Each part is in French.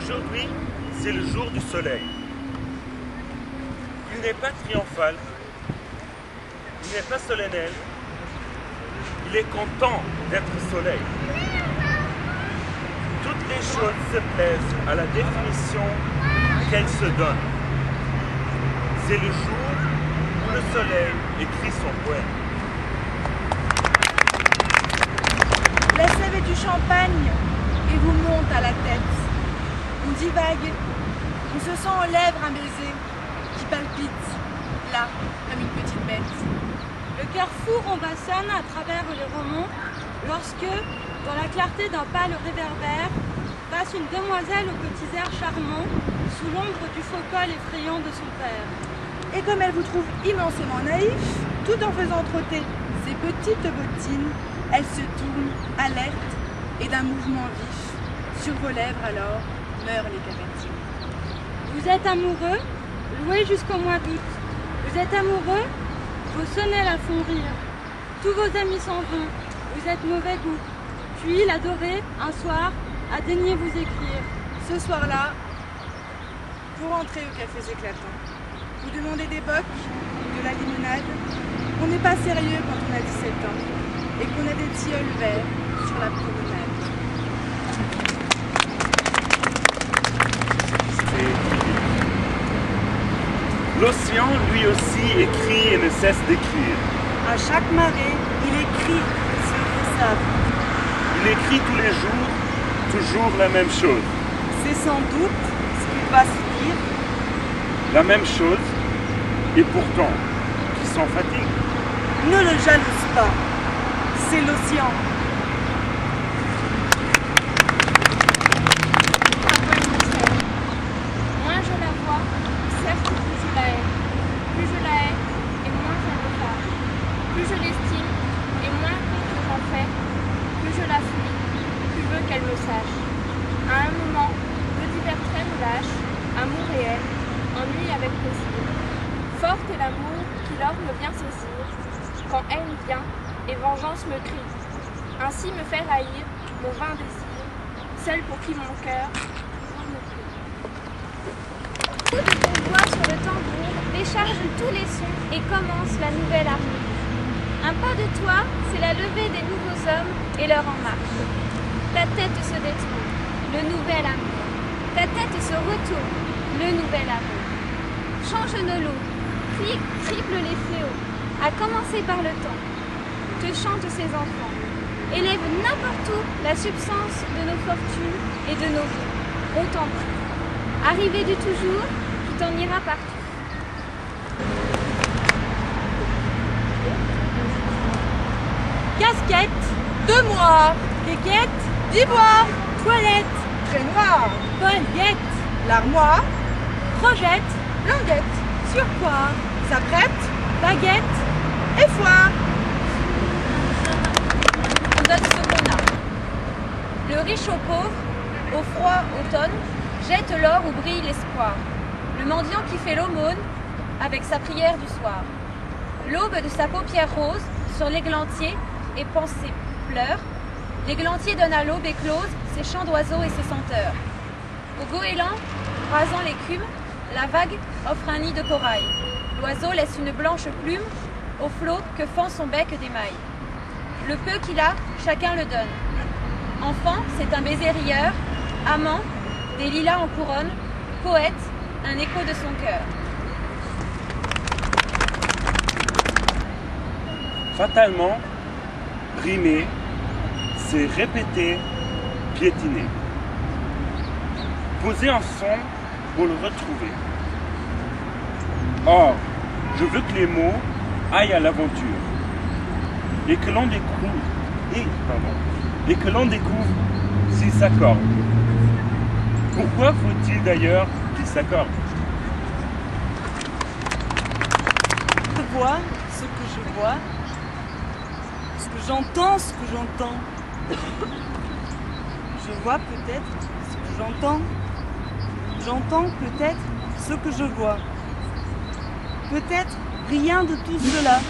Aujourd'hui, c'est le jour du soleil. Il n'est pas triomphal, il n'est pas solennel, il est content d'être soleil. Toutes les choses se plaisent à la définition qu'elles se donnent. C'est le jour où le soleil écrit son poème. La sève et du champagne et vous monte à la tête. On divague, on se sent aux lèvres un baiser qui palpite, là, comme une petite bête. Le cœur fou ronvassonne à travers les romans lorsque, dans la clarté d'un pâle réverbère, passe une demoiselle aux petits airs charmants sous l'ombre du faux col effrayant de son père. Et comme elle vous trouve immensément naïf, tout en faisant trotter ses petites bottines, elle se tourne, alerte, et d'un mouvement vif, sur vos lèvres alors, meurent les cavatines. Vous êtes amoureux, loué jusqu'au mois d'août. Vous êtes amoureux, vos sonnelles la font rire. Tous vos amis s'en vont, vous êtes mauvais goût. Puis l'adoré, un soir, a daigné vous écrire. Ce soir-là, vous rentrez aux cafés éclatants. Vous demandez des bocs, de la limonade. On n'est pas sérieux quand on a 17 ans et qu'on a des tilleuls verts sur la promenade. L'océan, lui aussi, écrit et ne cesse d'écrire. À chaque marée, il écrit sur le sable. Il écrit tous les jours, toujours la même chose. C'est sans doute ce qu'il va se dire. La même chose, et pourtant, qui s'en fatigue. Ne le jalouse pas, c'est l'océan. Moins je la vois, certes plus je la hais. Plus je la hais, et moins j'en me parle. Plus je l'estime, et moins que j'en fais. Plus je la fuis, plus veux qu'elle me sache. À un moment, deux divers traits me lâchent, amour et haine, ennui avec plaisir. Forte est l'amour qui lors me vient saisir, quand haine vient et vengeance me crie. Ainsi me fait haïr mon vain désir, celle pour qui mon cœur toujours me prie. Coup de ton doigt sur le tambour décharge tous les sons et commence la nouvelle armée. Un pas de toi, c'est la levée des nouveaux hommes et leur en marche. Ta tête se détourne, le nouvel amour. Ta tête se retourne, le nouvel amour. Change nos lots, triple les fléaux, à commencer par le temps. Te chantent ses enfants, élève n'importe où la substance de nos fortunes et de nos vies. On t'en prie. Arrivé du toujours, tu t'en iras partout. Casquette, 2 mois, quéquette, d'ivoire, toilette, très noir, baguette, l'armoire, projette, languette, surpoids, s'apprête, baguette. et foire. On donne ce qu'on a. Le riche au pauvre, au froid automne, jette l'or où brille l'espoir. Le mendiant qui fait l'aumône avec sa prière du soir. L'aube de sa paupière rose sur l'églantier et pensée pleure. L'églantier donne à l'aube éclose ses chants d'oiseaux et ses senteurs. Au goéland, rasant l'écume, la vague offre un nid de corail. L'oiseau laisse une blanche plume au flot que fend son bec d'émail. Le peu qu'il a, chacun le donne. Enfant, c'est un baiser rieur, amant, des lilas en couronne, poète, un écho de son cœur. Fatalement, rimer, c'est répéter, piétiner. Poser un son pour le retrouver. Or, je veux que les mots aillent à l'aventure et que l'on découvre s'ils s'accordent. Pourquoi faut-il d'ailleurs qu'ils s'accordent? Je vois ce que je vois, ce que j'entends, ce que j'entends. Je vois peut-être ce que j'entends. J'entends peut-être ce que je vois. Peut-être rien de tout cela.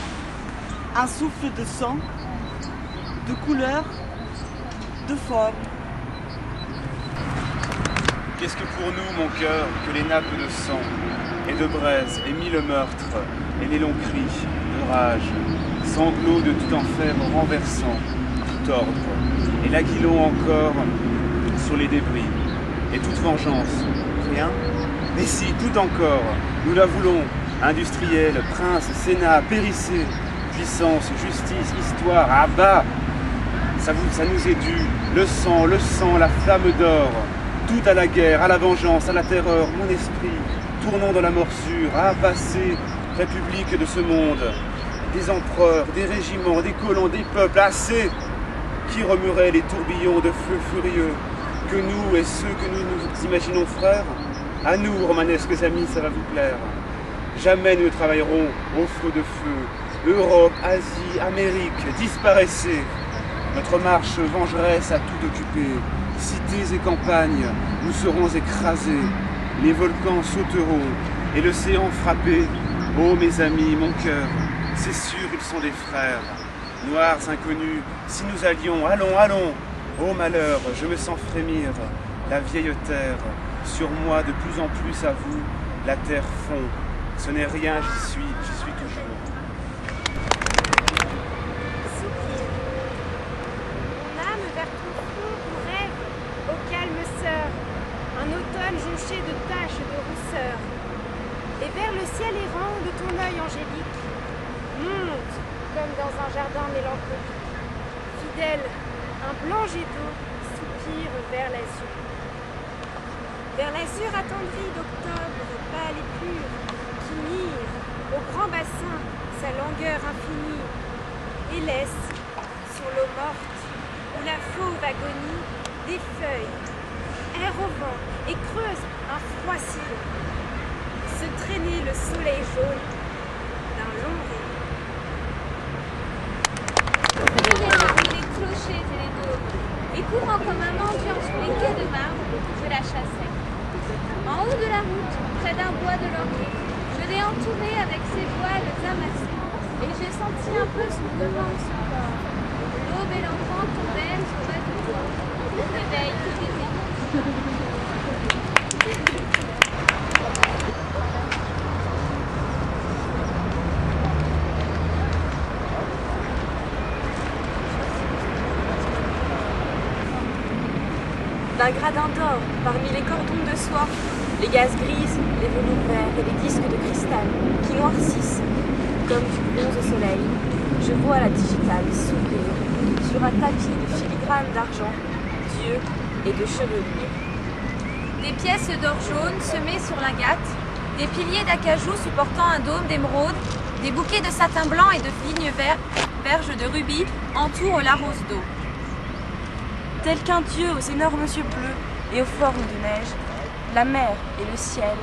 Un souffle de sang, de couleur, de forme. Qu'est-ce que pour nous, mon cœur, que les nappes de sang et de braise et mille meurtres et les longs cris de rage, sanglots de tout enfer renversant, tout ordre, et l'aguilon encore sur les débris, et toute vengeance, rien? Mais si, tout encore, nous la voulons, industriels, princes, sénat, périssez, puissance, justice, histoire, à bas, ça nous est dû, le sang, la flamme d'or, tout à la guerre, à la vengeance, à la terreur, mon esprit, tournons dans la morsure, à passer, république de ce monde, des empereurs, des régiments, des colons, des peuples, assez, qui remueraient les tourbillons de feu furieux, que nous et ceux que nous nous imaginons frères, à nous, romanesques amis, ça va vous plaire. Jamais nous ne travaillerons au feu de feu. Europe, Asie, Amérique, disparaissez. Notre marche vengeresse à tout occuper. Cités et campagnes, nous serons écrasés. Les volcans sauteront et l'océan frappé. Oh mes amis, mon cœur, c'est sûr ils sont des frères. Noirs inconnus, si nous allions, allons, allons. Oh malheur, je me sens frémir. La vieille terre, sur moi de plus en plus à vous, la terre fond. Ce n'est rien, j'y suis toujours. Soupir. Mon âme vers ton front où rêve, au calme sœur, un automne jonché de taches de rousseur. Et vers le ciel errant de ton œil angélique, monte comme dans un jardin mélancolique. Fidèle, un blanc jet d'eau soupire vers l'azur. Vers l'azur attendri d'octobre, pâle et pur, qui mire au grand bassin sa langueur infinie, et laisse, sur l'eau morte, où la fauve agonie, des feuilles, air au vent, et creuse un froid sillon, se traîner le soleil jaune d'un long rire. Les clochers et les dômes, et courant comme un mendiant sur les quais de marbre, je la chassais. En haut de la route, près d'un bois de laurier, je l'ai entourée avec ses voiles amassés, et j'ai senti un peu son devant de son corps. L'aube et l'enfant tombèrent sur ma tour, au réveil des étoiles. D'un gradin d'or, parmi les cordons de soie, les gazes grises, les velours verts et les disques de cristal qui noircissent comme du bronze au soleil, je vois la digitale s'ouvrir sur un tapis de filigrane d'argent, d'yeux et de chevelure. Des pièces d'or jaune semées sur l'agate, des piliers d'acajou supportant un dôme d'émeraude, des bouquets de satin blanc et de lignes verges de rubis entourent la rose d'eau. Tel qu'un dieu aux énormes yeux bleus et aux formes de neige, la mer et le ciel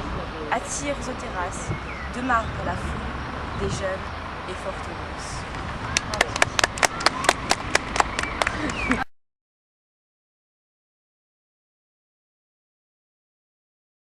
attirent aux terrasses de marbre la foule des jeunes et fortes grosses.